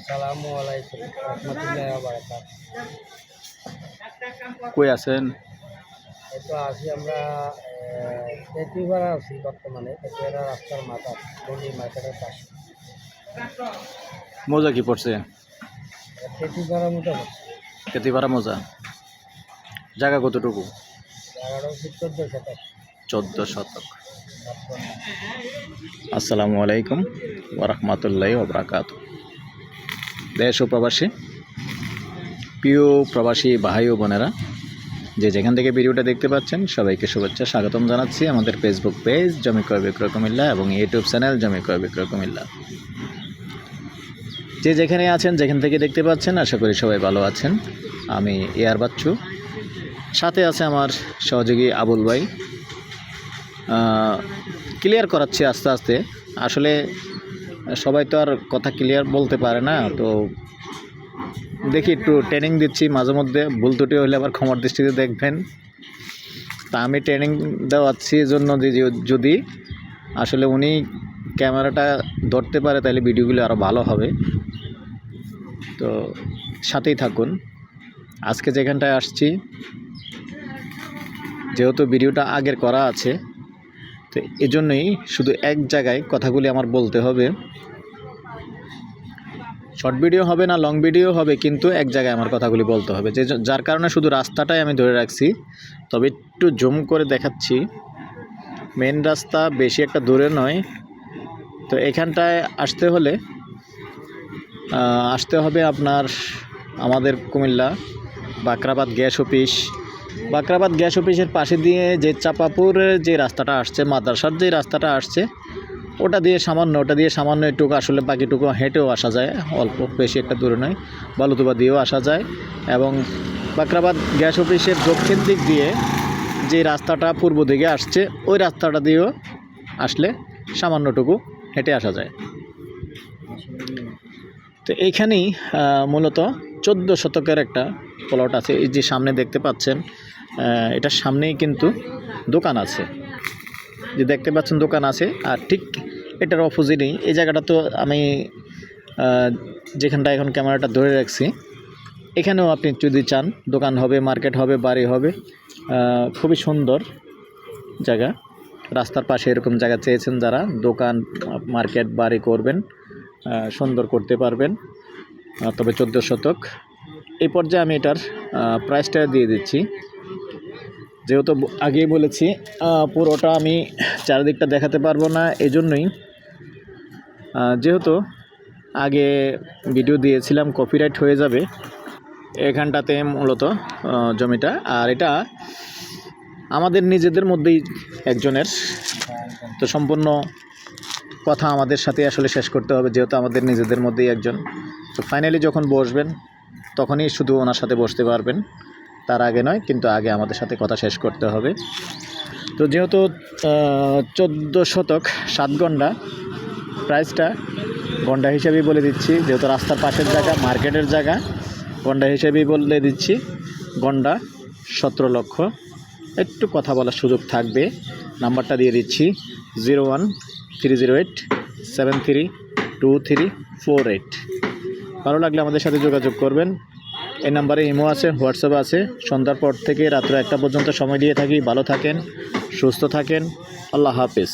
আসসালামু আলাইকুম রহমতুল্লাহি ওয়া বারাকাতুহু। কই আছেন? এই তো আছি আমরা তেঁতুলিপাড়া আছি বর্তমানে। তেঁতুলিপাড়া রাস্তার মাথা গন্ডি মার্কেটের পাশে। মোজা কি পড়ছে? তেঁতুলিপাড়ার মতো হচ্ছে কেতিপাড়া মোজা। জায়গা কতটুকু? জায়গাটা হচ্ছে 14 শতক। 14 শতক। আসসালামু আলাইকুম ওয়া রাহমাতুল্লাহি ওয়া বারাকাতুহু। দেশ ও প্রবাসী, প্রিয় প্রবাসী ভাই ও বোনেরা, যে যেখান থেকে ভিডিওটা দেখতে পাচ্ছেন সবাইকে শুভেচ্ছা স্বাগতম জানাচ্ছি আমাদের ফেসবুক পেজ জমি ক্রয় বিক্রয় কুমিল্লা এবং ইউটিউব চ্যানেল জমি ক্রয় বিক্রয় কুমিল্লা। যে যেখানে আছেন, যেখান থেকে দেখতে পাচ্ছেন, আশা করি সবাই ভালো আছেন। আমি এয়ার বাচ্চু, সাথে আছে আমার সহযোগী আবুল ভাই। ক্লিয়ার করাচ্ছি আস্তে আস্তে। আসলে সবাই তো আর কথা ক্লিয়ার বলতে পারে না, তো দেখি একটু ট্রেনিং দিচ্ছি। মাঝে মধ্যে ভুল ত্রুটি হলে আবার ক্ষমার দৃষ্টিতে দেখবেন। তা আমি ট্রেনিং দেওয়াচ্ছি জন্য যদি আসলে উনি ক্যামেরাটা ধরতে পারে তাহলে ভিডিওগুলো আরও ভালো হবে। তো সাথেই থাকুন। আজকে যেখানটায় আসছি, যেহেতু ভিডিওটা আগের করা আছে, তো এজন্যই শুধু এক জায়গায় কথাগুলি আমার বলতে হবে। শর্ট ভিডিও হবে না, লং ভিডিও হবে, কিন্তু এক জায়গায় আমার কথাগুলি বলতে হবে, যার কারণে শুধু রাস্তাটাই আমি ধরে রাখছি। তবে একটু জুম করে দেখাচ্ছি। মেন রাস্তা বেশি একটা দূরে নয়। তো এখানটায় আসতে হবে আপনার আমাদের Comilla Bakhrabad gas office. Bakhrabad gas অফিসের পাশে দিয়ে যে চাপাপুরের যে রাস্তাটা আসছে, মাদ্রাসার যে রাস্তাটা আসছে, ওটা দিয়ে সামান্য একটুকু, আসলে বাকিটুকু হেঁটেও আসা যায়, অল্প, বেশি একটা দূরে নয়। বালুতুবা দিয়েও আসা যায়। এবং বাকরাবাদ গ্যাস অফিসের দক্ষিণ দিক দিয়ে যে রাস্তাটা পূর্ব দিকে আসছে, ওই রাস্তাটা দিয়েও আসলে সামান্যটুকু হেঁটে আসা যায়। তো এইখানেই মূলত 14 শতকের একটা প্লট আছে। এই যে সামনে দেখতে পাচ্ছেন, এটার সামনেই কিন্তু দোকান আছে। যে দেখতে পাচ্ছেন দোকান আছে, আর ঠিক এটার অপোজিটেই এই জায়গাটা। তো আমি যেখানটা এখন ক্যামেরাটা ধরে রাখছি, এখানেও আপনি যদি চান দোকান হবে, মার্কেট হবে, বাড়ি হবে। খুবই সুন্দর জায়গা। রাস্তার পাশে এরকম জায়গা চেয়েছেন যারা, দোকান, মার্কেট, বাড়ি করবেন, সুন্দর করতে পারবেন। তবে 14 শতক। এই পর্যায়ে আমি এটার প্রাইসটা দিয়ে দিচ্ছি। যেহেতু আগেই বলেছি পুরোটা আমি চারিদিকটা দেখাতে পারবো না, এজন্যই যেহেতু আগে ভিডিও দিয়েছিলাম কপিরাইট হয়ে যাবে এখানটাতে মূলত জমিটা। আর এটা আমাদের নিজেদের মধ্যেই একজনের, তো সম্পূর্ণ কথা আমাদের সাথে আসলে শেষ করতে হবে, যেহেতু আমাদের নিজেদের মধ্যেই একজন। তো ফাইনালি যখন বসবেন তখনই শুধু ওনার সাথে বসতে পারবেন, তার আগে নয়। কিন্তু আগে আমাদের সাথে কথা শেষ করতে হবে। তো যেহেতু 14 শতক 7 গন্ডা, প্রাইসটা গন্ডা হিসেবেই বলে দিচ্ছি, যেহেতু রাস্তার পাশের জায়গা, মার্কেটের জায়গা, গন্ডা হিসেবেই বলে দিচ্ছি। গন্ডা 17 লক্ষ। একটু কথা বলার সুযোগ থাকবে। নাম্বারটা দিয়ে দিচ্ছি 0130873234 ভালো লাগলে আমাদের সাথে যোগাযোগ করবেন। এই নাম্বারে ইমো আছে, হোয়াটসঅ্যাপ আছে। সন্ধ্যার পর থেকে রাত্র 1টা পর্যন্ত সময় দিয়ে থাকি। ভালো থাকেন, সুস্থ থাকেন। আল্লাহ হাফেজ।